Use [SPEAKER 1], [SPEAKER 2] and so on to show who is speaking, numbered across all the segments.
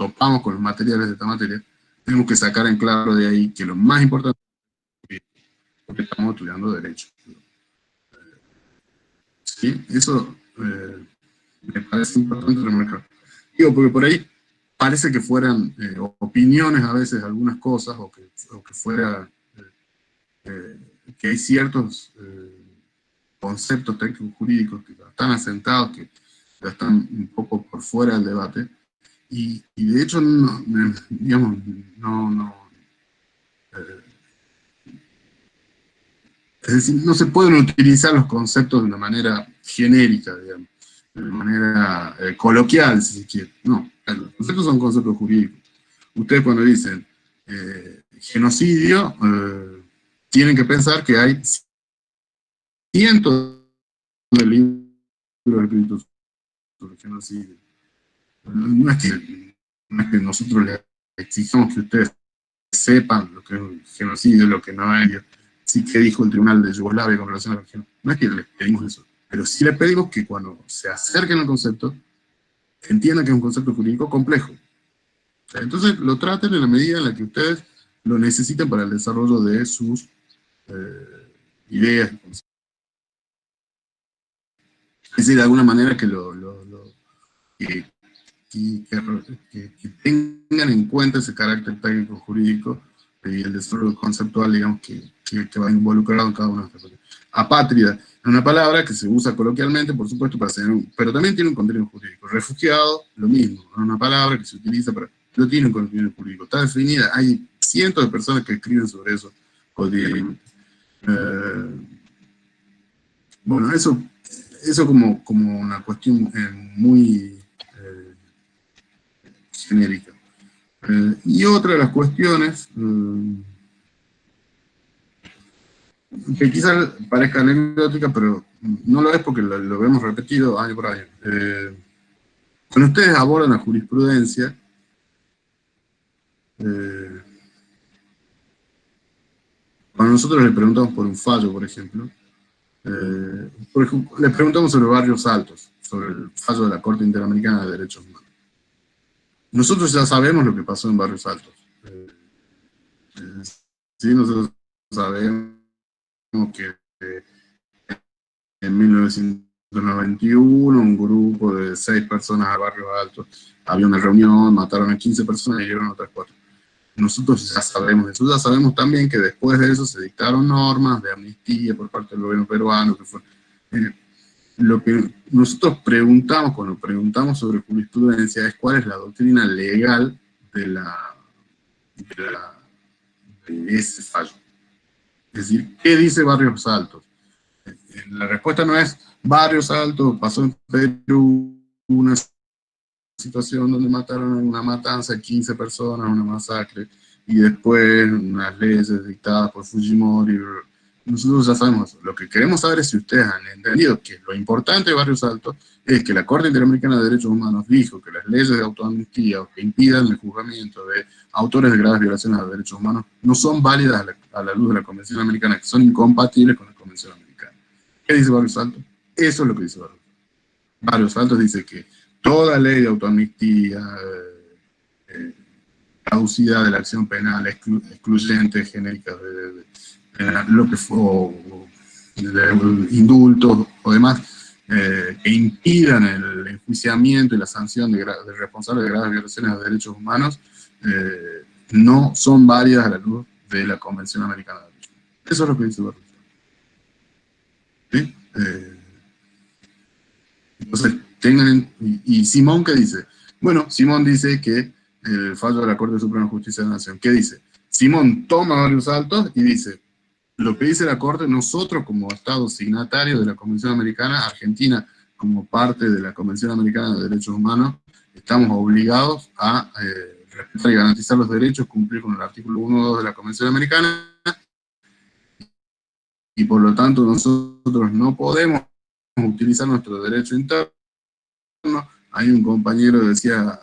[SPEAKER 1] topamos con los materiales de esta materia, tenemos que sacar en claro de ahí que lo más importante es porque estamos estudiando derecho. ¿Sí? Eso me parece importante remarcar. Digo, porque por ahí parece que fueran opiniones a veces algunas cosas, o que fuera que hay ciertos conceptos técnicos jurídicos que ya están asentados, que ya están un poco por fuera del debate, y de hecho, no, digamos, es decir, no se pueden utilizar los conceptos de una manera genérica, digamos, de una manera coloquial, si se quiere. No, los conceptos son conceptos jurídicos. Ustedes cuando dicen genocidio, tienen que pensar que hay cientos de libros escritos sobre genocidio. No es que nosotros les exijamos que ustedes sepan lo que es un genocidio, lo que no es, sí que dijo el Tribunal de Yugoslavia con relación a la región. No es que les pedimos eso, pero sí les pedimos que cuando se acerquen al concepto, entiendan que es un concepto jurídico complejo. Entonces lo traten en la medida en la que ustedes lo necesiten para el desarrollo de sus ideas. Es decir, de alguna manera que tengan en cuenta ese carácter técnico jurídico y el desarrollo conceptual, digamos, que va involucrado en cada una de estas cosas. Apátrida es una palabra que se usa coloquialmente, por supuesto, para hacer pero también tiene un contenido jurídico. Refugiado, lo mismo, es una palabra que se utiliza para, no tiene un contenido jurídico, está definida, hay cientos de personas que escriben sobre eso cotidianamente. Bueno, eso como una cuestión muy genérica. Y otra de las cuestiones, que quizás parezca anecdótica, pero no lo es porque lo vemos repetido año por año. Cuando ustedes abordan la jurisprudencia, cuando nosotros les preguntamos por un fallo, por ejemplo, les preguntamos sobre Barrios Altos, sobre el fallo de la Corte Interamericana de Derechos Humanos. Nosotros ya sabemos lo que pasó en Barrios Altos. Sí, nosotros sabemos que en 1991 un grupo de 6 personas a Barrios Altos había una reunión, mataron a 15 personas y hirieron a otras 4. Nosotros ya sabemos eso. Ya sabemos también que después de eso se dictaron normas de amnistía por parte del gobierno peruano. Lo que nosotros preguntamos cuando preguntamos sobre jurisprudencia es cuál es la doctrina legal de ese fallo. Es decir, ¿qué dice Barrios Altos? La respuesta no es Barrios Altos, pasó en Perú una situación donde mataron una matanza de 15 personas, una masacre, y después unas leyes dictadas por Fujimori. Nosotros ya sabemos eso. Lo que queremos saber es si ustedes han entendido que lo importante de Barrios Altos es que la Corte Interamericana de Derechos Humanos dijo que las leyes de autoamnistía o que impidan el juzgamiento de autores de graves violaciones a los derechos humanos no son válidas a la luz de la Convención Americana, que son incompatibles con la Convención Americana. ¿Qué dice Barrios Altos? Eso es lo que dice Barrios Altos. Barrios Altos dice que toda ley de autoamnistía, caducidad de la acción penal, excluyente, genérica lo que fue, de indultos o demás, que impidan el enjuiciamiento y la sanción de responsables de graves violaciones a los derechos humanos, no son válidas a la luz de la Convención Americana de Derechos Humanos. Eso es lo que dice Barrios. ¿Sí? Entonces, y Simón, ¿qué dice? Bueno, Simón dice que el fallo de la Corte Suprema de Justicia de la Nación, ¿qué dice? Simón toma Barrios Altos y dice, lo que dice la Corte, nosotros como Estado signatario de la Convención Americana, Argentina como parte de la Convención Americana de Derechos Humanos, estamos obligados a respetar y garantizar los derechos, cumplir con el artículo 1.2 de la Convención Americana, y por lo tanto nosotros no podemos utilizar nuestro derecho interno. Hay un compañero que decía,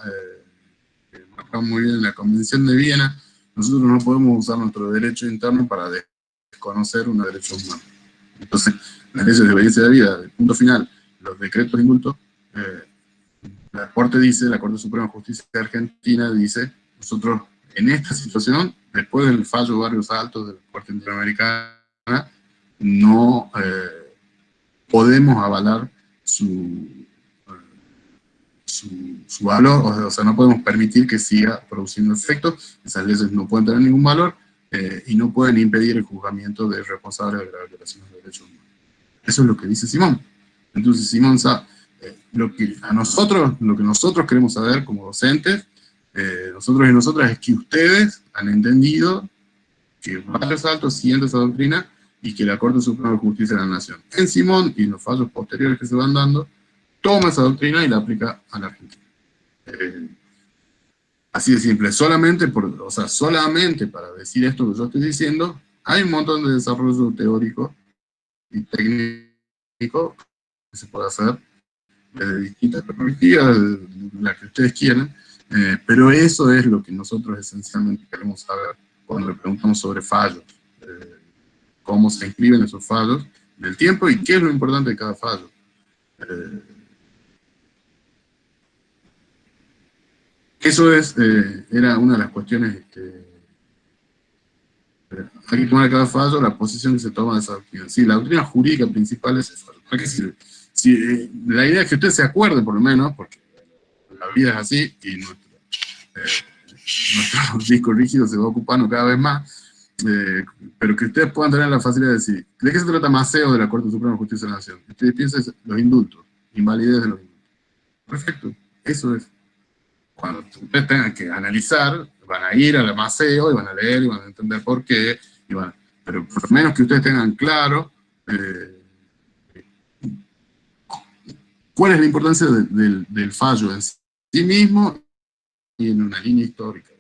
[SPEAKER 1] que marca muy bien la Convención de Viena, nosotros no podemos usar nuestro derecho interno para desconocer un derecho humano. Entonces, las leyes de obediencia de vida, punto final, los decretos de indulto, la Corte dice, la Corte Suprema de Justicia de Argentina dice, nosotros en esta situación, después del fallo de Barrios Altos de la Corte Interamericana, no podemos avalar su valor, o sea, no podemos permitir que siga produciendo efectos, esas leyes no pueden tener ningún valor y no pueden impedir el juzgamiento de responsables de graves violaciones de derechos humanos. Eso es lo que dice Simón. Entonces Simón sabe, lo que nosotros queremos saber como docentes, nosotros y nosotras, es que ustedes han entendido que Barrios Altos siente esa doctrina y que la Corte Suprema de Justicia de la Nación, en Simón y en los fallos posteriores que se van dando, toma esa doctrina y la aplica a la Argentina. Así de simple, solamente para decir esto que yo estoy diciendo, hay un montón de desarrollo teórico y técnico que se puede hacer desde distintas perspectivas, la que ustedes quieran, pero eso es lo que nosotros esencialmente queremos saber cuando le preguntamos sobre fallos, cómo se inscriben esos fallos en el tiempo y qué es lo importante de cada fallo. Eso era una de las cuestiones hay que tomar cada fallo la posición que se toma de esa doctrina. Sí, la doctrina jurídica principal es esa. ¿Para qué sirve? La idea es que usted se acuerde, por lo menos, porque la vida es así y nuestro disco rígido se va ocupando cada vez más, pero que ustedes puedan tener la facilidad de decir, ¿de qué se trata Maceo de la Corte Suprema de Justicia de la Nación? Ustedes piensan los indultos, invalidez de los indultos. Perfecto, eso es. Cuando ustedes tengan que analizar, van a ir a la Maceo y van a leer y van a entender por qué, pero por lo menos que ustedes tengan claro cuál es la importancia del fallo en sí mismo y en una línea histórica.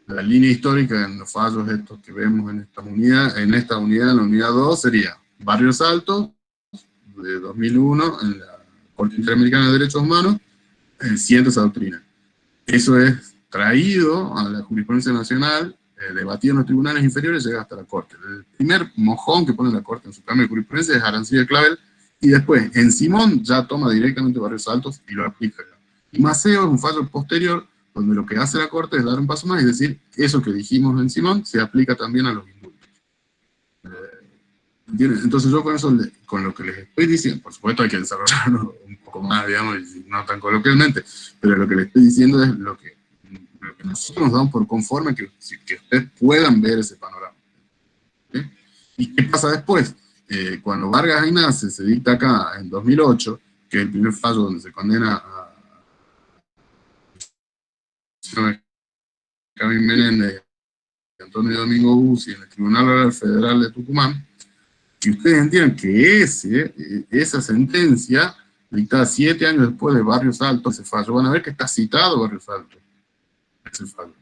[SPEAKER 1] La línea histórica en los fallos estos que vemos en esta unidad, en la unidad 2, sería Barrios Altos, de 2001, en la Corte Interamericana de Derechos Humanos, siente esa doctrina. Eso es traído a la jurisprudencia nacional, debatido en los tribunales inferiores, llega hasta la Corte. El primer mojón que pone la Corte en su cambio de jurisprudencia es Arancibia Clavel, y después, en Simón, ya toma directamente Barrios Altos y lo aplica. Y Maceo es un fallo posterior, donde lo que hace la Corte es dar un paso más y decir, eso que dijimos en Simón se aplica también a los indultos. Entonces yo con eso, con lo que les estoy diciendo, por supuesto hay que desarrollarlo un poco más, digamos, y no tan coloquialmente, pero lo que les estoy diciendo es lo que nosotros nos damos por conforme que ustedes puedan ver ese panorama. ¿Sí? ¿Y qué pasa después? Cuando Vargas Aynace se dicta acá en 2008, que es el primer fallo donde se condena a Benjamín Menéndez y Antonio Domingo Bussi en el Tribunal Oral Federal de Tucumán, que ustedes entiendan que esa sentencia, dictada 7 años después de Barrios Altos, ese fallo, van a ver que está citado Barrios Altos, ese fallo.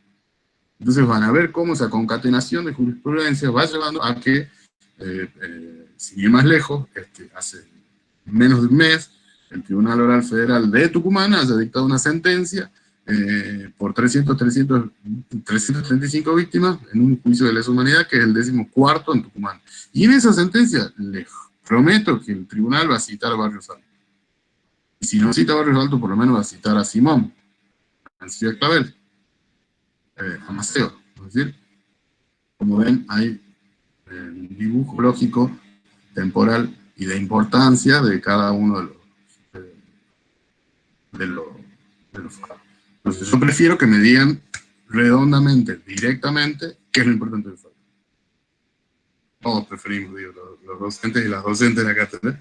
[SPEAKER 1] Entonces van a ver cómo esa concatenación de jurisprudencia va llevando a que, sin ir más lejos, hace menos de un mes, el Tribunal Oral Federal de Tucumán haya dictado una sentencia por 335 víctimas en un juicio de lesa humanidad, que es el 14º en Tucumán. Y en esa sentencia les prometo que el tribunal va a citar a Barrios Altos. Y si no cita a Barrios Altos, por lo menos va a citar a Simón, a Arancibia Clavel, a Maceo. Es decir, como ven, hay un dibujo lógico, temporal y de importancia de cada uno de los fallos. Entonces yo prefiero que me digan redondamente, directamente, qué es lo importante del fallo. Todos preferimos, digo, los docentes y las docentes de la cátedra,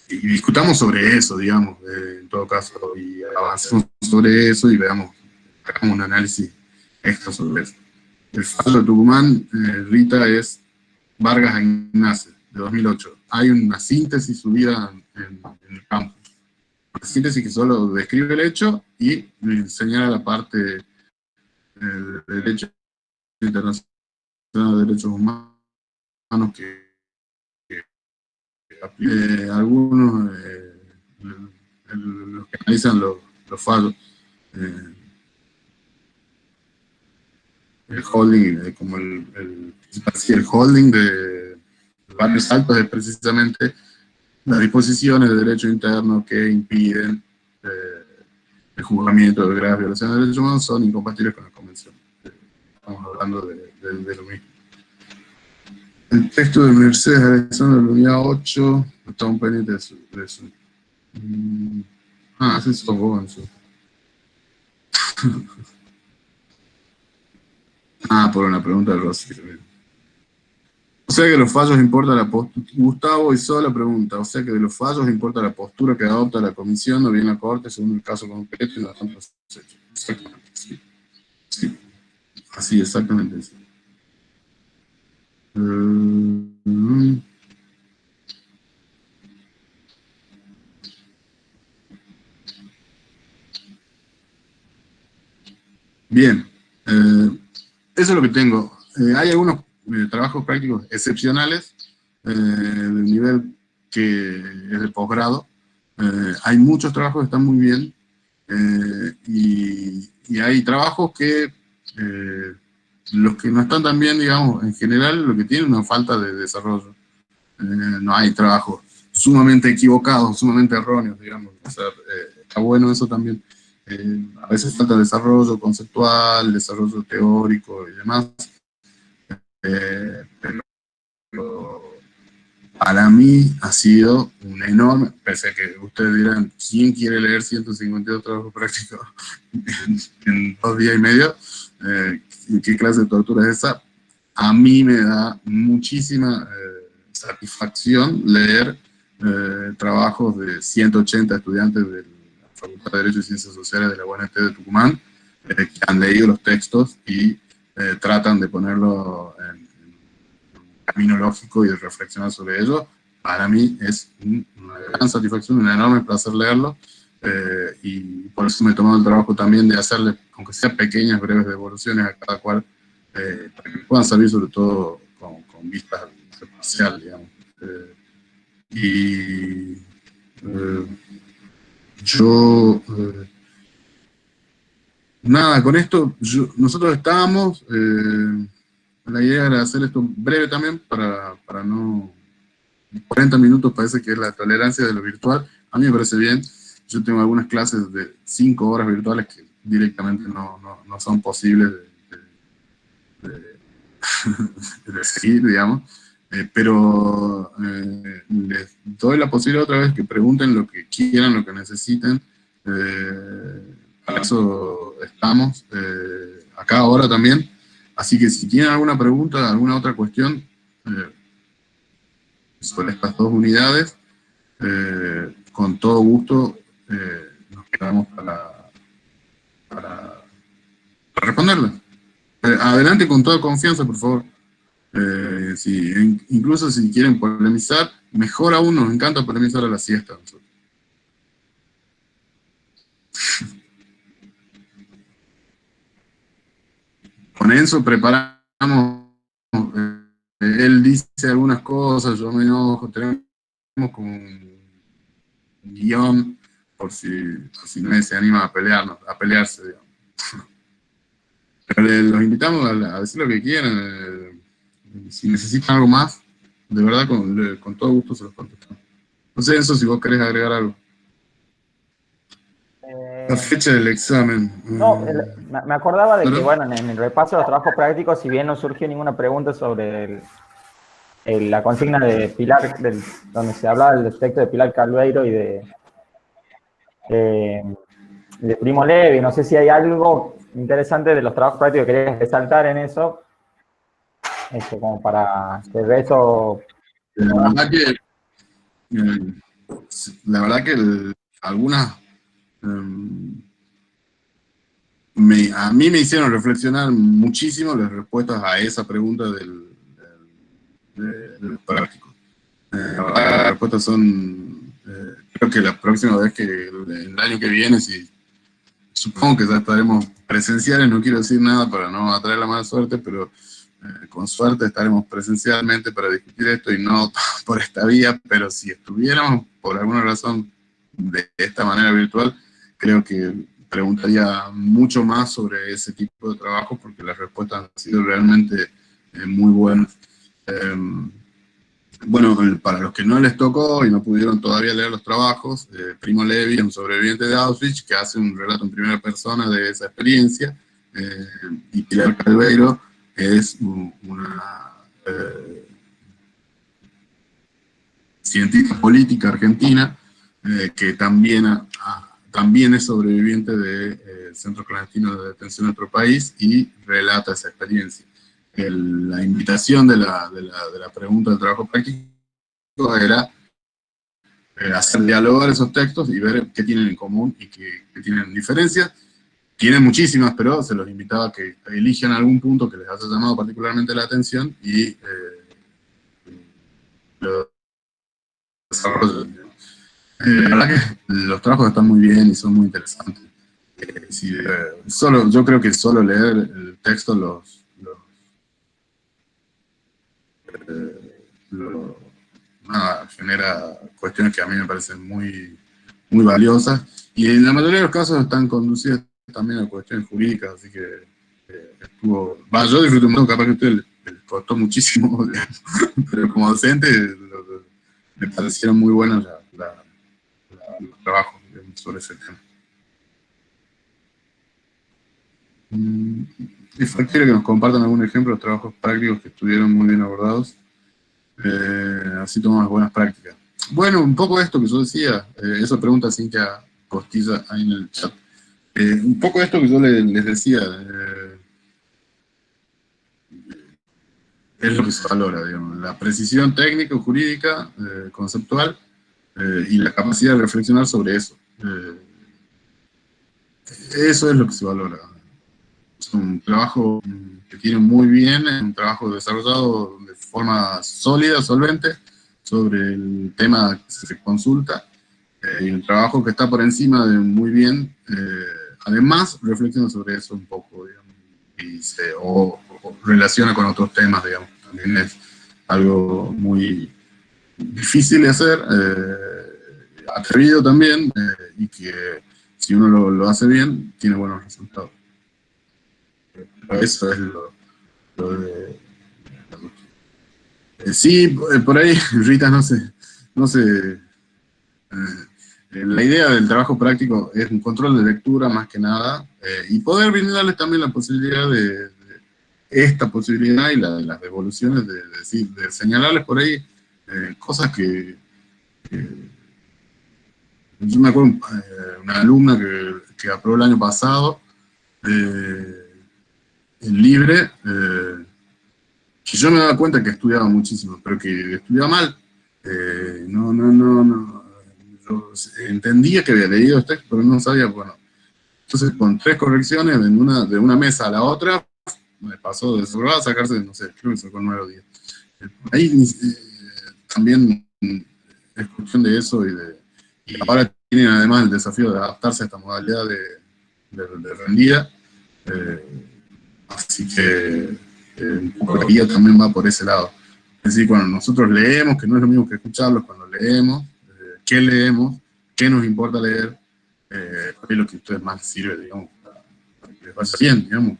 [SPEAKER 1] y discutamos sobre eso, digamos, en todo caso, y avancemos sobre eso y hagamos un análisis extra sobre eso. El fallo de Tucumán, Rita, es Vargas Aynace, de 2008. Hay una síntesis subida en el campo. Una síntesis que solo describe el hecho y señala la parte del derecho internacional de derechos humanos que algunos los que analizan los fallos, el holding, como el holding de Barrios Altos es precisamente las disposiciones de derecho interno que impiden el juzgamiento de graves violaciones de derechos humanos son incompatibles con la Convención. Estamos hablando de lo mismo. El texto de Mercedes Alexander de la unidad 8 está un pendiente de su. Ese es vos, eso. Por una pregunta de Rossi. O sea que de los fallos importa la postura. Gustavo Isola pregunta, o sea que de los fallos importa la postura que adopta la comisión, no bien la corte, según el caso concreto y no tanto los hechos. Exactamente, sí. Sí. Así, exactamente. Sí. Bien. Eso es lo que tengo. Hay algunos trabajos prácticos excepcionales del nivel que es de posgrado. Hay muchos trabajos que están muy bien y hay trabajos que los que no están tan bien, digamos, en general lo que tienen es una falta de desarrollo. No hay trabajos sumamente equivocados, sumamente erróneos, digamos. O sea, está bueno eso también. A veces falta desarrollo conceptual, desarrollo teórico y demás. Pero para mí ha sido un enorme, pese a que ustedes dirán, ¿quién quiere leer 152 trabajos prácticos en 2 días y medio? ¿Qué clase de tortura es esa? A mí me da muchísima satisfacción leer trabajos de 180 estudiantes de la Facultad de Derecho y Ciencias Sociales de la UNT de Tucumán, que han leído los textos y tratan de ponerlo en camino lógico y de reflexionar sobre ello. Para mí es una gran satisfacción, un enorme placer leerlo, y por eso me he tomado el trabajo también de hacerle, aunque sea pequeñas, breves devoluciones a cada cual, para que puedan servir sobre todo con vistas al parcial, digamos. Nada, con esto nosotros estábamos, la idea era hacer esto breve también para no... 40 minutos parece que es la tolerancia de lo virtual. A mí me parece bien. Yo tengo algunas clases de 5 horas virtuales que directamente no son posibles de seguir, digamos. Pero les doy la posibilidad otra vez que pregunten lo que quieran, lo que necesiten. Para eso estamos acá ahora también. Así que si tienen alguna pregunta, alguna otra cuestión sobre estas 2 unidades, con todo gusto nos quedamos para responderlas. Adelante con toda confianza, por favor. Incluso si quieren polemizar, mejor aún, nos encanta polemizar a la siesta. Con Enzo preparamos, él dice algunas cosas, yo me enojo, tenemos como un guión por si nadie se anima a pelearse, digamos. Pero los invitamos a decir lo que quieran. Si necesitan algo más, de verdad, con todo gusto se los contestamos. No sé, Enzo, si vos querés agregar algo. La fecha del examen.
[SPEAKER 2] No, me acordaba de que, bueno, en el repaso de los trabajos prácticos, si bien no surgió ninguna pregunta sobre la consigna de Pilar, donde se hablaba del texto de Pilar Calveiro y de Primo Levi, no sé si hay algo interesante de los trabajos prácticos que querías resaltar en eso, como para que el resto...
[SPEAKER 1] La verdad que algunas... a mí me hicieron reflexionar muchísimo las respuestas a esa pregunta del práctico. Las respuestas son, creo que la próxima vez el año que viene, supongo que ya estaremos presenciales, no quiero decir nada para no atraer la mala suerte, pero con suerte estaremos presencialmente para discutir esto y no por esta vía, pero si estuviéramos por alguna razón de esta manera virtual, creo que preguntaría mucho más sobre ese tipo de trabajo porque las respuestas han sido realmente muy buenas. Bueno, para los que no les tocó y no pudieron todavía leer los trabajos, Primo Levi, un sobreviviente de Auschwitz, que hace un relato en primera persona de esa experiencia, y Pilar Calveiro es una científica política argentina, que también es sobreviviente del centro clandestino de detención de nuestro país y relata esa experiencia. La invitación de la pregunta del trabajo práctico era hacer dialogar esos textos y ver qué tienen en común y qué tienen diferencias. Tienen muchísimas, pero se los invitaba a que elijan algún punto que les haya llamado particularmente la atención y lo desarrollen. La verdad que los trabajos están muy bien y son muy interesantes. Yo creo que solo leer el texto genera cuestiones que a mí me parecen muy, muy valiosas, y en la mayoría de los casos están conducidas también a cuestiones jurídicas, así que yo disfruto mucho, capaz que a ustedes les costó muchísimo, pero como docente me parecieron muy buenos los trabajos sobre ese tema. Es factible que nos compartan algún ejemplo de trabajos prácticos que estuvieron muy bien abordados. Así tomamos buenas prácticas. Bueno, un poco esto que yo decía, esa pregunta Cintia Costilla ahí en el chat. Un poco esto que yo les decía, es lo que se valora, digamos, la precisión técnica, jurídica, conceptual, y la capacidad de reflexionar sobre eso. Eso es lo que se valora. Es un trabajo que tiene muy bien, es un trabajo desarrollado de forma sólida, solvente, sobre el tema que se consulta, y un trabajo que está por encima de muy bien, además reflexiona sobre eso un poco, digamos, o relaciona con otros temas, digamos. También es algo muy difícil de hacer, atrevido también, y que si uno lo hace bien, tiene buenos resultados. Eso es lo de... Sí, por ahí, Rita, no sé, la idea del trabajo práctico es un control de lectura más que nada, y poder brindarles también la posibilidad de esta posibilidad y de las devoluciones, de señalarles por ahí cosas que yo me acuerdo, una alumna que aprobó el año pasado, en libre, que yo me daba cuenta que estudiaba muchísimo, pero que estudiaba mal. No. Yo entendía que había leído el texto, pero no sabía, bueno. Entonces, con 3 correcciones de una mesa a la otra, me pasó de sobrado a sacarse, no sé, creo que sacó 9 o 10. Ahí también es cuestión de eso, y ahora tienen además el desafío de adaptarse a esta modalidad de rendida. Así que un poco la guía también va por ese lado. Es decir, cuando nosotros leemos, que no es lo mismo que escucharlo, cuando leemos, qué nos importa leer, es lo que a ustedes más les sirve, digamos, para que les vaya bien, digamos.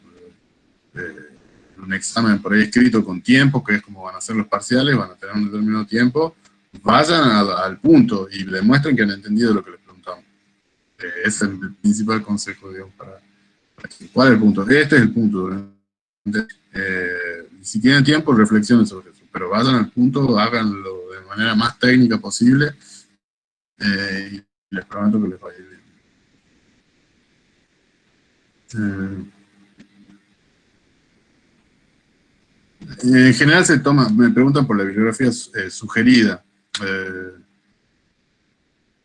[SPEAKER 1] Un examen por ahí escrito con tiempo, que es como van a ser los parciales, van a tener un determinado tiempo, vayan al punto y demuestren que han entendido lo que les preguntamos. Ese es el principal consejo, digamos, ¿cuál es el punto? Este es el punto. Si tienen tiempo, reflexionen sobre eso, pero vayan al punto, háganlo de manera más técnica posible, y les prometo que les va a ir bien. En general me preguntan por la bibliografía sugerida. En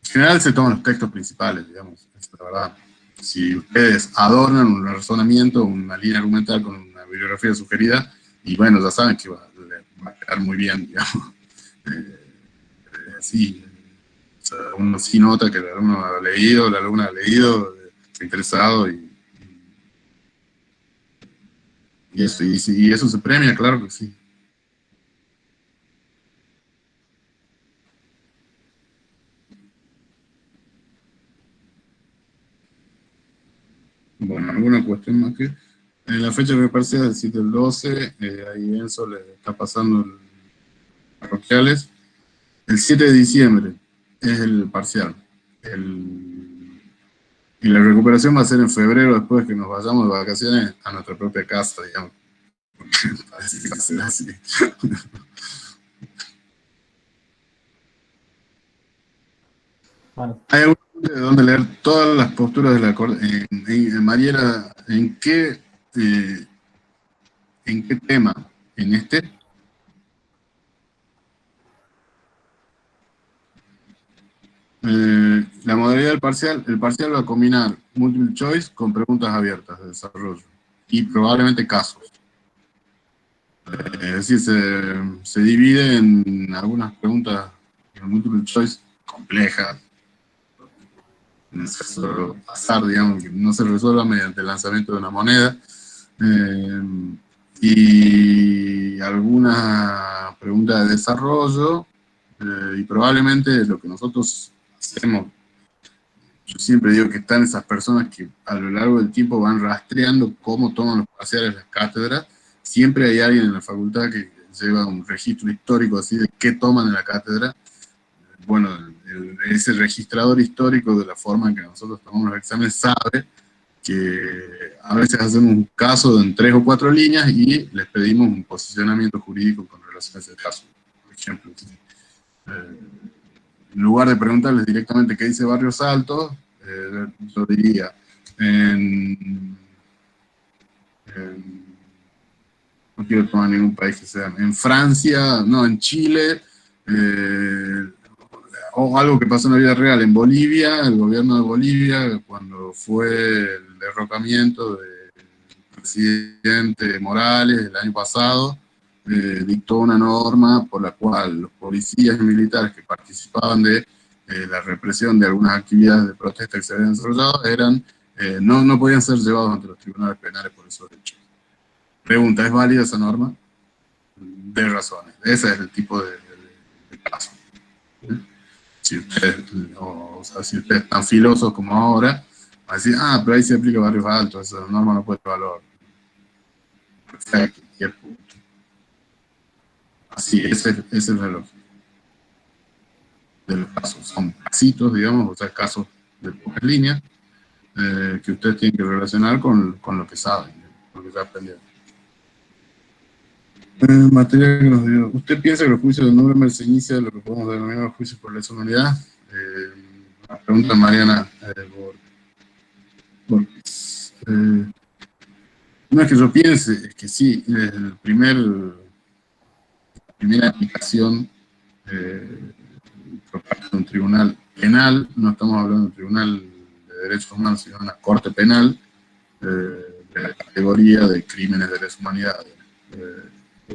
[SPEAKER 1] general se toman los textos principales, digamos, es la verdad. Si ustedes adornan un razonamiento, una línea argumental con una bibliografía sugerida, y bueno, ya saben que va a quedar muy bien, digamos. Sí, o sea, uno sí nota que el alumno ha leído, la alumna ha leído, está interesado, y eso se premia, claro que sí. Bueno, alguna cuestión más que... En la fecha que me parece es el 7 del 12, ahí Enzo le está pasando parroquiales. El 7 de diciembre es el parcial. Y la recuperación va a ser en febrero, después que nos vayamos de vacaciones a nuestra propia casa, digamos. Parece que va a ser así.
[SPEAKER 2] Bueno,
[SPEAKER 1] Hay algún punto de donde leer todas las posturas de la Corte. Mariela, ¿en qué tema? ¿En este? La modalidad del parcial, el parcial va a combinar multiple choice con preguntas abiertas de desarrollo y probablemente casos. Es decir, se divide en algunas preguntas en multiple choice complejas, no es solo pasar, digamos, que no se resuelva mediante el lanzamiento de una moneda, eh, y alguna pregunta de desarrollo, y probablemente lo que nosotros hacemos. Yo siempre digo que están esas personas que a lo largo del tiempo van rastreando cómo toman los parciales las cátedras. Siempre hay alguien en la facultad que lleva un registro histórico así de qué toman en la cátedra. Bueno, ese registrador histórico de la forma en que nosotros tomamos los exámenes sabe que a veces hacemos un caso en 3 o 4 líneas y les pedimos un posicionamiento jurídico con relación a ese caso. Por ejemplo, en lugar de preguntarles directamente qué dice Barrios Altos, yo diría, no quiero tomar ningún país que sea, en Francia, no, en Chile, o algo que pasó en la vida real, en Bolivia, el gobierno de Bolivia, cuando fue el derrocamiento del presidente Morales el año pasado, dictó una norma por la cual los policías y militares que participaban de la represión de algunas actividades de protesta que se habían desarrollado no podían ser llevados ante los tribunales penales por esos hechos. Pregunta, ¿es válida esa norma? De razones. Ese es el tipo de caso. Si ustedes, si ustedes están filosos como ahora, van a decir, pero ahí se aplica Barrios Altos, esa norma no puede tener valor. Perfecto, así, ese es el reloj de los casos. Son casitos, digamos, o sea, casos de pocas líneas, que ustedes tienen que relacionar con lo que saben, con lo que ya aprendieron. Materia que nos dio. ¿Usted piensa que los juicios de Nuremberg se inician lo que podemos denominar juicios por lesa humanidad? La pregunta de Mariana Borges. No es que yo piense, es que sí, la primera aplicación por parte de un tribunal penal, no estamos hablando de un tribunal de derechos humanos, sino de una corte penal, de la categoría de crímenes de lesa humanidad.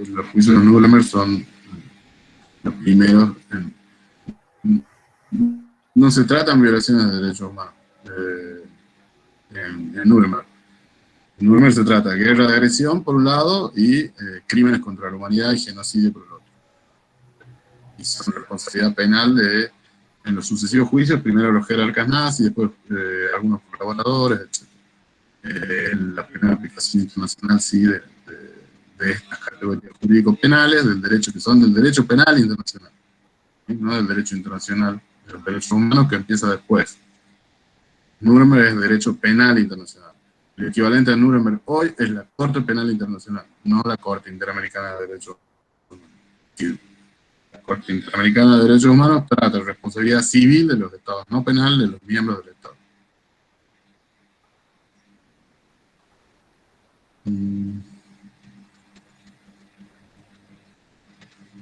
[SPEAKER 1] Los juicios de Nuremberg son los primeros. No se tratan violaciones de derechos humanos en Nuremberg. En Nuremberg se trata de guerra de agresión por un lado y crímenes contra la humanidad y genocidio por el otro. Y son responsabilidad penal en los sucesivos juicios, primero los jerarcas nazis, después algunos colaboradores, etc. La primera aplicación internacional sí de estas categorías jurídico-penales, del derecho, que son del derecho penal internacional, ¿sí? No del derecho internacional, de los derechos humanos que empieza después. Nuremberg es derecho penal internacional. El equivalente a Nuremberg hoy es la Corte Penal Internacional, no la Corte Interamericana de Derechos Humanos. La Corte Interamericana de Derechos Humanos trata de responsabilidad civil de los estados, no penal de los miembros del estado.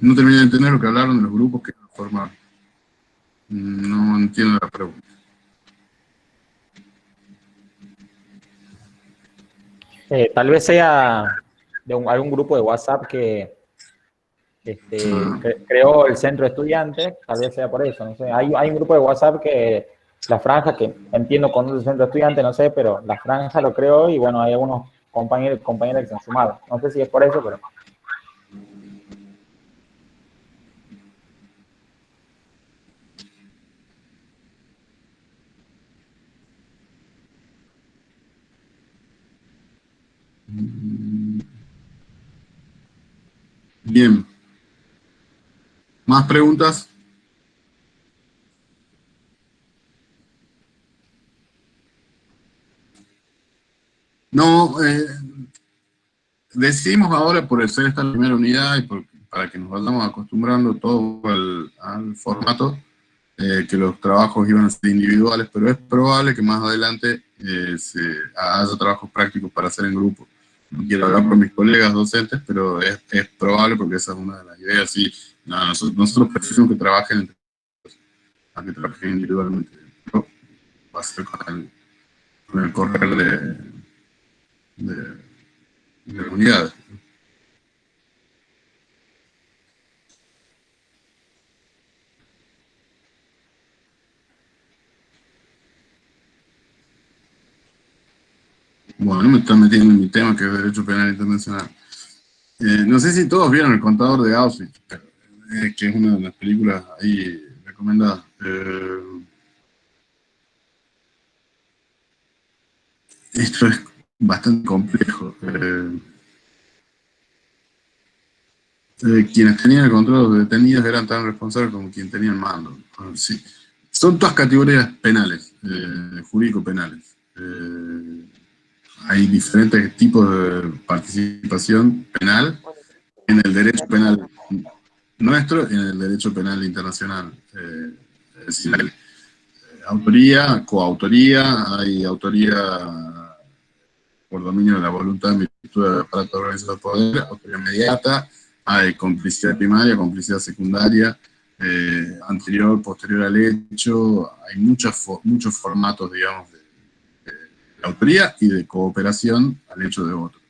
[SPEAKER 1] No terminé de entender lo que hablaron de los grupos que formaron. No entiendo la pregunta.
[SPEAKER 2] tal vez sea de algún grupo de WhatsApp que creó el centro de estudiantes, tal vez sea por eso, no sé. Hay un grupo de WhatsApp que la franja, que entiendo con el centro de estudiantes, no sé, pero la franja lo creó y bueno, hay algunos compañeros que se han sumado. No sé si es por eso, pero...
[SPEAKER 1] Bien. ¿Más preguntas? No, decidimos ahora por ser esta primera unidad y para que nos vayamos acostumbrando todo al formato, que los trabajos iban a ser individuales, pero es probable que más adelante se haya trabajos prácticos para hacer en grupo. No quiero hablar por mis colegas docentes, pero es probable porque esa es una de las ideas. Sí, no, nosotros preferimos que trabajen entre ellos, a que trabajen individualmente. ¿No? Va a ser con el correr de unidades. Bueno, me están metiendo en mi tema, que es Derecho Penal Internacional. No sé si todos vieron El Contador de Auschwitz, que es una de las películas ahí recomendadas. Esto es bastante complejo. Quienes tenían el control de los detenidos eran tan responsables como quien tenía el mando. Sí. Son todas categorías penales, jurídico-penales. Hay diferentes tipos de participación penal en el derecho penal nuestro y en el derecho penal internacional. Es decir, hay autoría, coautoría, hay autoría por dominio de la voluntad en virtud del aparato organizado del poder, autoría inmediata, hay complicidad primaria, complicidad secundaria, anterior, posterior al hecho, hay muchos formatos, digamos, de autoría y de cooperación al hecho de otro.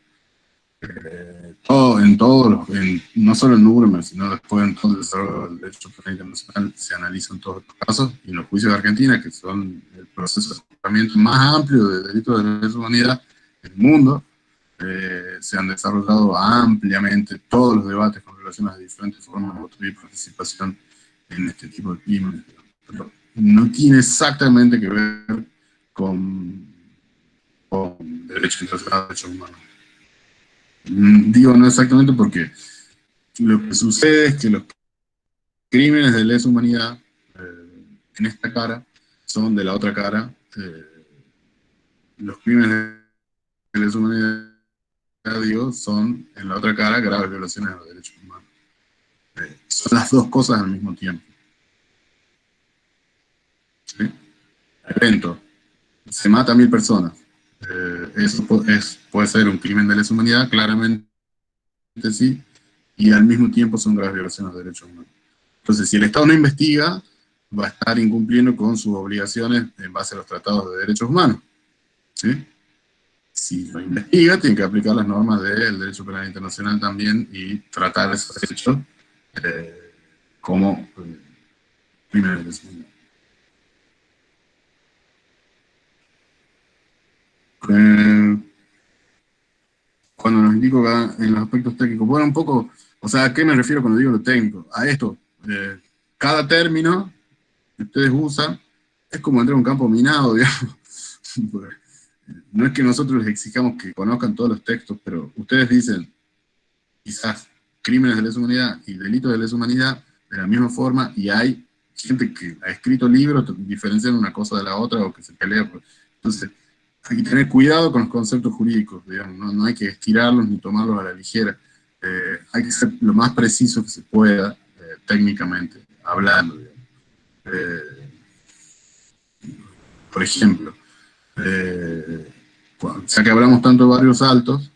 [SPEAKER 1] No solo en Nuremberg, sino después en todo el desarrollo del derecho penal internacional se analizan todos estos casos, y en los juicios de Argentina, que son el proceso de acercamiento más amplio de delitos de la lesa humanidad en el mundo, se han desarrollado ampliamente todos los debates con relación a las diferentes formas de autoría y participación en este tipo de crímenes. Pero no tiene exactamente que ver con derecho internacional, derechos humanos. Digo no exactamente porque lo que sucede es que los crímenes de lesa humanidad en esta cara son de la otra cara. Los crímenes de lesa humanidad, digo, son en la otra cara graves violaciones de los derechos humanos. Son las dos cosas al mismo tiempo. ¿Sí? Evento. Se mata a 1000 personas. Eso puede ser un crimen de lesa humanidad, claramente sí, y al mismo tiempo son graves violaciones de derechos humanos. Entonces, si el Estado no investiga, va a estar incumpliendo con sus obligaciones en base a los tratados de derechos humanos. ¿Sí? Si lo investiga, tiene que aplicar las normas del derecho penal internacional también y tratar esos hechos como crímenes de seguridad. Cuando nos indico en los aspectos técnicos, bueno, un poco, o sea, ¿a qué me refiero cuando digo lo técnico? A esto, cada término que ustedes usan es como entrar a un campo minado, digamos. No es que nosotros les exijamos que conozcan todos los textos, pero ustedes dicen, quizás, crímenes de lesa humanidad y delitos de lesa humanidad de la misma forma, y hay gente que ha escrito libros diferenciando una cosa de la otra o que se pelea. Entonces, hay que tener cuidado con los conceptos jurídicos, digamos, no hay que estirarlos ni tomarlos a la ligera. Hay que ser lo más preciso que se pueda, técnicamente, hablando. Por ejemplo, ya que hablamos tanto de barrios altos,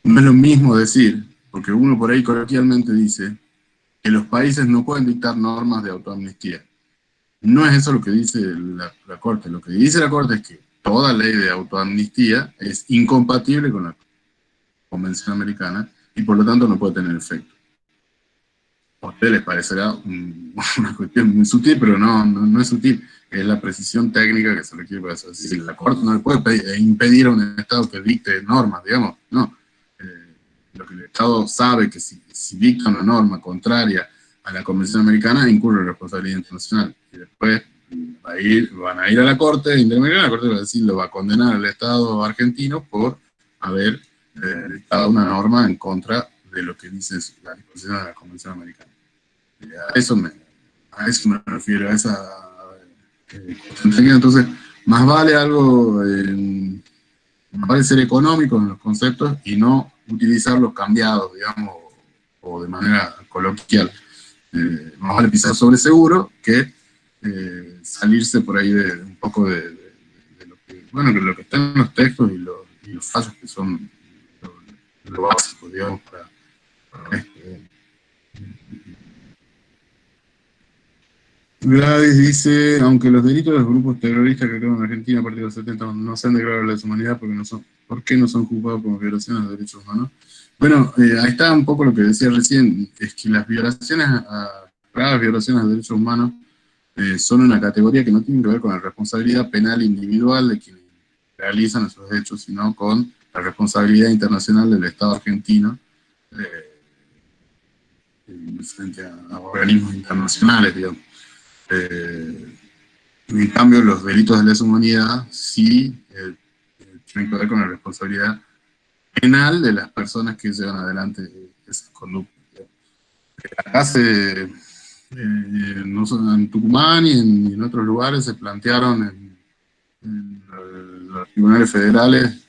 [SPEAKER 1] no es lo mismo decir, porque uno por ahí coloquialmente dice, que los países no pueden dictar normas de autoamnistía. No es eso lo que dice la Corte. Lo que dice la Corte es que toda ley de autoamnistía es incompatible con la Convención Americana y por lo tanto no puede tener efecto. A ustedes les parecerá una cuestión muy sutil, pero no es sutil. Es la precisión técnica que se requiere para eso. Es decir, la Corte no le puede impedir a un Estado que dicte normas, digamos, no. Lo que el Estado sabe que si dicta una norma contraria a la Convención Americana, incurre en responsabilidad internacional. Y después van a ir a la Corte Interamericana, la Corte va a decir, lo va a condenar al Estado argentino por haber dictado una norma en contra de lo que dice la disposición de la Convención Americana. A eso me refiero, a esa cuestión. Entonces, más vale algo, más vale ser económico en los conceptos y no utilizarlos cambiados, digamos, o de manera coloquial. Más vale pisar sobre seguro que salirse por ahí de un poco de lo que, bueno, que lo que está en los textos y los fallos que son lo básico, digamos, para esto. Gladys dice, aunque los delitos de los grupos terroristas que actúan en Argentina a partir de los 70 no se han declarado la deshumanidad, ¿por qué no son juzgados como violaciones de derechos humanos? Bueno, ahí está un poco lo que decía recién, es que las graves violaciones de derechos humanos son una categoría que no tiene que ver con la responsabilidad penal individual de quienes realizan esos hechos, sino con la responsabilidad internacional del Estado argentino frente a organismos internacionales, digamos. En cambio, los delitos de lesa humanidad sí tienen que ver con la responsabilidad penal de las personas que llevan adelante esas conductas. Acá no solo en Tucumán y en otros lugares se plantearon en los tribunales federales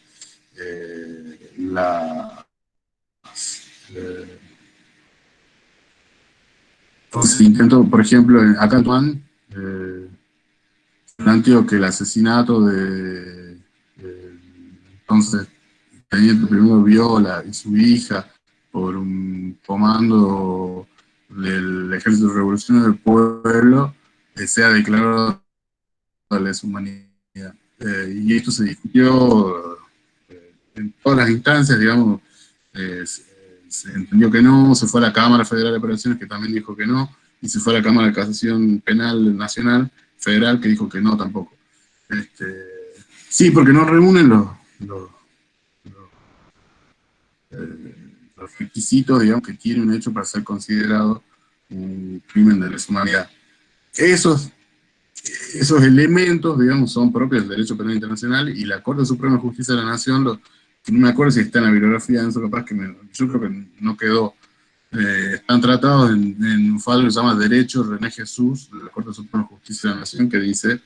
[SPEAKER 1] entonces intento, por ejemplo, acá en Tucumán planteó que el asesinato entonces teniente primero Viola y su hija por un comando del Ejército Revolucionario del Pueblo sea declarado de lesa humanidad. Y esto se discutió en todas las instancias, digamos, se entendió que no, se fue a la Cámara Federal de Apelaciones que también dijo que no, y se fue a la Cámara de Casación Penal Nacional Federal que dijo que no tampoco. Sí, porque no reúnen los requisitos, digamos, que tiene un hecho para ser considerado un crimen de lesa humanidad. Esos elementos, digamos, son propios del derecho penal internacional y la Corte Suprema de Justicia de la Nación, no me acuerdo si está en la bibliografía, eso capaz que yo creo que no quedó. Están tratados en un fallo que se llama Derecho René Jesús, de la Corte Suprema de Justicia de la Nación, que dice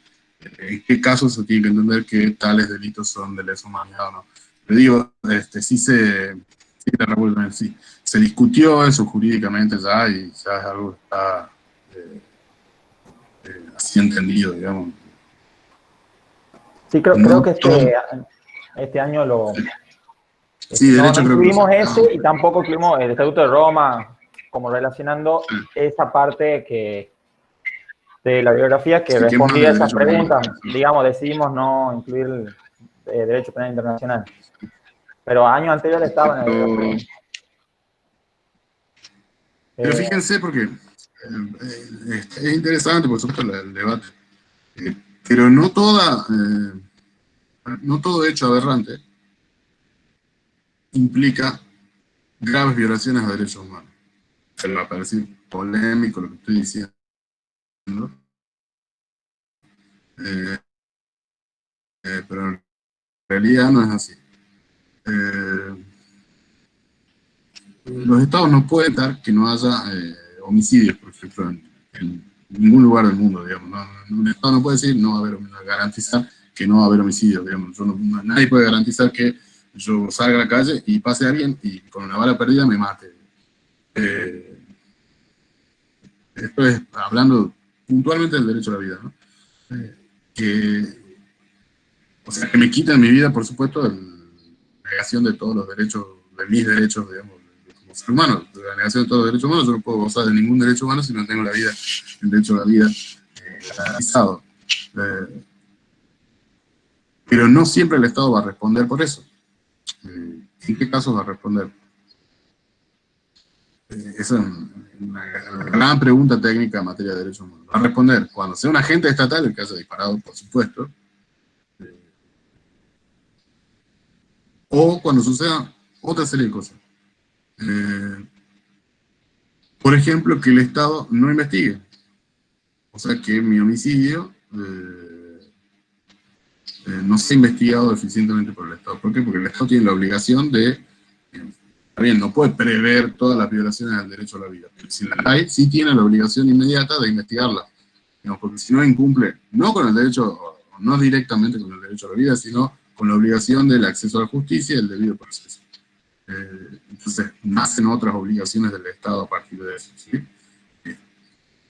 [SPEAKER 1] en qué casos se tiene que entender que tales delitos son de lesa humanidad o no. Le digo, sí, se discutió eso jurídicamente ya y ya es algo que está así entendido, digamos.
[SPEAKER 2] Sí, creo que este año
[SPEAKER 1] sí,
[SPEAKER 2] no
[SPEAKER 1] derecho creo que
[SPEAKER 2] incluimos eso y tampoco incluimos el Estatuto de Roma, como relacionando esa parte de la bibliografía que respondía a esas preguntas. Digamos, decidimos no incluir el derecho penal internacional. Pero años anteriores estaba en la bibliografía.
[SPEAKER 1] Pero fíjense, porque es interesante, por supuesto, el debate. Pero no todo hecho aberrante implica graves violaciones a derechos humanos. Se le va a parecer polémico lo que estoy diciendo. Pero en realidad no es así. Los estados no pueden dar que no haya homicidios, por ejemplo, en ningún lugar del mundo, digamos. Un estado no puede decir, no va a haber, garantizar que no va a haber homicidios, digamos. Nadie puede garantizar que yo salga a la calle y pase a alguien y con una bala perdida me mate. Esto es hablando puntualmente del derecho a la vida, ¿no? O sea, que me quitan mi vida, por supuesto, la negación de todos los derechos, de mis derechos, digamos, como ser humano, de la negación de todos los derechos humanos. Yo no puedo gozar de ningún derecho humano si no tengo el derecho a la vida garantizado. Pero no siempre el Estado va a responder por eso. ¿En qué casos va a responder? Esa es una gran pregunta técnica en materia de derechos humanos. Va a responder cuando sea un agente estatal el que haya disparado, por supuesto, o cuando suceda otra serie de cosas. Por ejemplo, que el Estado no investigue. O sea, que mi homicidio no sea investigado eficientemente por el Estado. ¿Por qué? Porque el Estado tiene la obligación de bien, no puede prever todas las violaciones del derecho a la vida, pero si la hay, sí tiene la obligación inmediata de investigarlas, digamos, porque si no incumple, no con el derecho, no directamente con el derecho a la vida, sino con la obligación del acceso a la justicia y el debido proceso. Entonces, nacen otras obligaciones del Estado a partir de eso, ¿sí?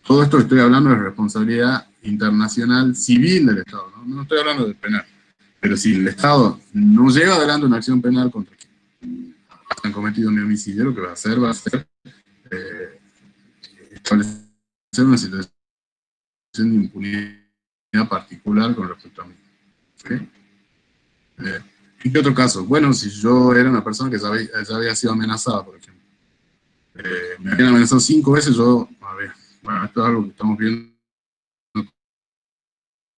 [SPEAKER 1] Todo esto que estoy hablando es responsabilidad internacional civil del Estado, ¿no? No estoy hablando de penal. Pero si el Estado no lleva adelante una acción penal contra quien han cometido un homicidio, lo que va a ser establecer una situación de impunidad particular con respecto a mí. ¿Sí? ¿En qué otro caso? Bueno, si yo era una persona que ya había sido amenazada, por ejemplo. Me habían amenazado 5 veces, a ver, bueno, esto es algo que estamos viendo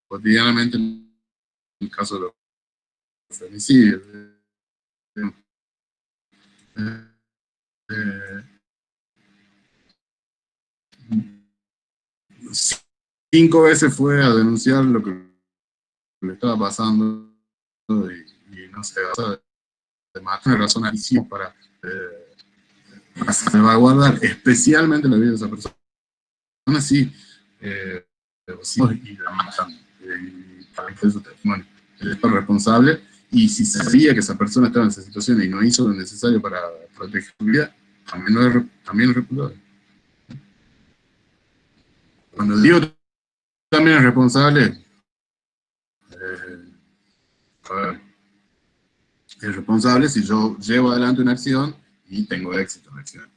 [SPEAKER 1] cotidianamente en el caso de los femicidios. Eh, 5 veces fue a denunciar lo que le estaba pasando y no sé, de matar razonadísimo para salvaguardar especialmente la vida de esa persona. Aún así, y la matan, y para que su testimonio. El Estado es responsable, y si sabía que esa persona estaba en esa situación y no hizo lo necesario para proteger su vida, también es responsable. Cuando digo también es responsable, a ver, es responsable si yo llevo adelante una acción y tengo éxito en la acción.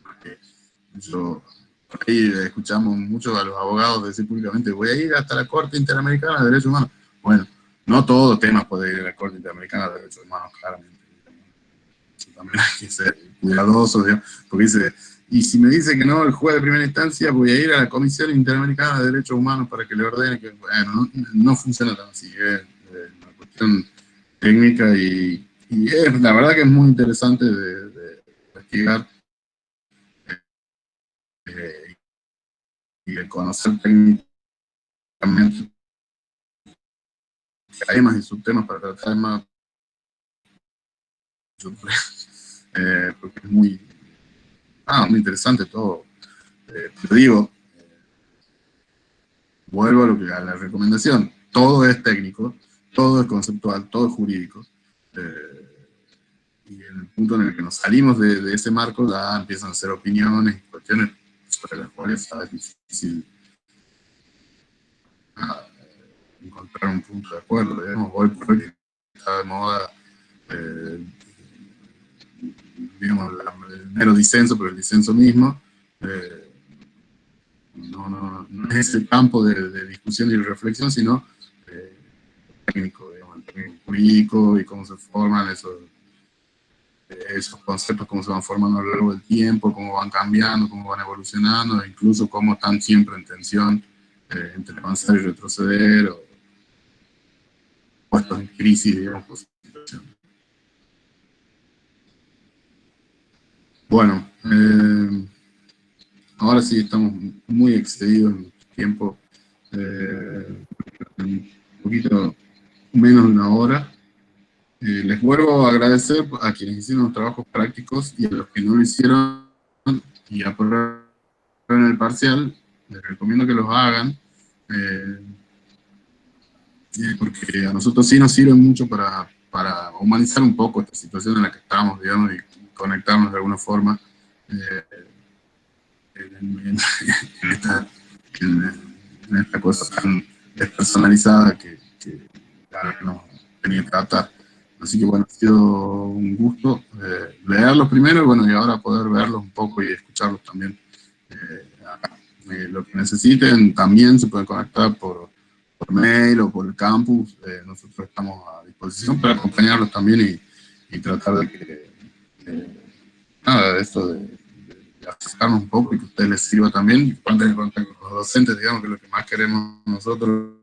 [SPEAKER 1] Porque yo, por ahí escuchamos mucho a los abogados decir públicamente, voy a ir hasta la Corte Interamericana de Derechos Humanos. Bueno, no todo tema puede ir a la Corte Interamericana de Derechos Humanos, claramente. También hay que ser cuidadosos, digamos, porque dice, y si me dice que no, el juez de primera instancia, voy a ir a la Comisión Interamericana de Derechos Humanos para que le ordene que, bueno, no funciona tan así, es una cuestión técnica y la verdad que es muy interesante de investigar eh, y de conocer técnicamente temas y subtemas para tratar más, porque es muy interesante todo. Te digo, vuelvo a la recomendación, todo es técnico, todo es conceptual, todo es jurídico. Y en el punto en el que nos salimos de ese marco, ya empiezan a ser opiniones y cuestiones sobre las cuales es difícil encontrar un punto de acuerdo. Digamos, hoy por hoy está de moda, eh, digamos, el mero disenso, pero el disenso mismo. No es ese campo de discusión y reflexión, sino técnico, digamos, el técnico jurídico y cómo se forman esos conceptos, cómo se van formando a lo largo del tiempo, cómo van cambiando, cómo van evolucionando, e incluso cómo están siempre en tensión entre avanzar y retroceder, o puestos en crisis, digamos, por situación. Bueno, ahora sí estamos muy excedidos en tiempo, un poquito menos de una hora. Les vuelvo a agradecer a quienes hicieron los trabajos prácticos y a los que no lo hicieron y aprobaron el parcial. Les recomiendo que los hagan, eh, porque a nosotros sí nos sirve mucho para humanizar un poco esta situación en la que estamos, digamos, y conectarnos de alguna forma en, en esta cosa tan despersonalizada que nos tenía que tratar. Así que bueno, ha sido un gusto leerlos primero y bueno, y ahora poder verlos un poco y escucharlos también acá. Lo que necesiten también se pueden conectar por mail o por el campus. Nosotros estamos a disposición para acompañarlos también y tratar de que nada de esto de acercarnos un poco y que a ustedes les sirva también y puedan tener contacto con los docentes, digamos que lo que más queremos nosotros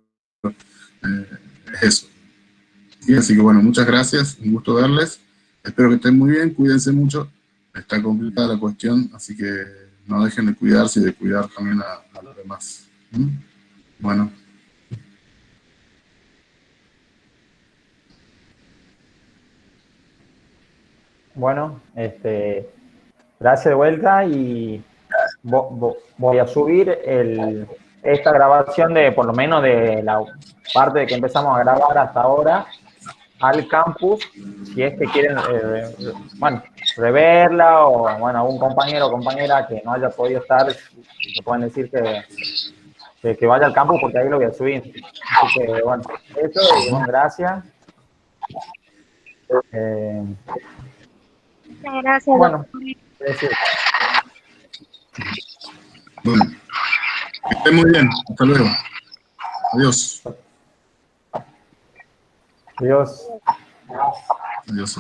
[SPEAKER 1] es eso. Y así que bueno, muchas gracias, un gusto verles, espero que estén muy bien, cuídense mucho, está complicada la cuestión, así que no dejen de cuidarse y de cuidar también a los demás. ¿Mm? Bueno.
[SPEAKER 2] Bueno, gracias de vuelta y voy a subir esta grabación de, por lo menos de la parte de que empezamos a grabar hasta ahora, al campus, si es que quieren, bueno, reverla o, bueno, algún compañero o compañera que no haya podido estar, me pueden decir que vaya al campus porque ahí lo voy a subir. Así que, bueno, eso, y bueno, gracias.
[SPEAKER 3] Muchas gracias,
[SPEAKER 2] Bueno,
[SPEAKER 3] doctor.
[SPEAKER 2] es decir,
[SPEAKER 1] Bueno, que esté muy bien. Hasta luego. Adiós.
[SPEAKER 2] Dios.
[SPEAKER 1] Adiós.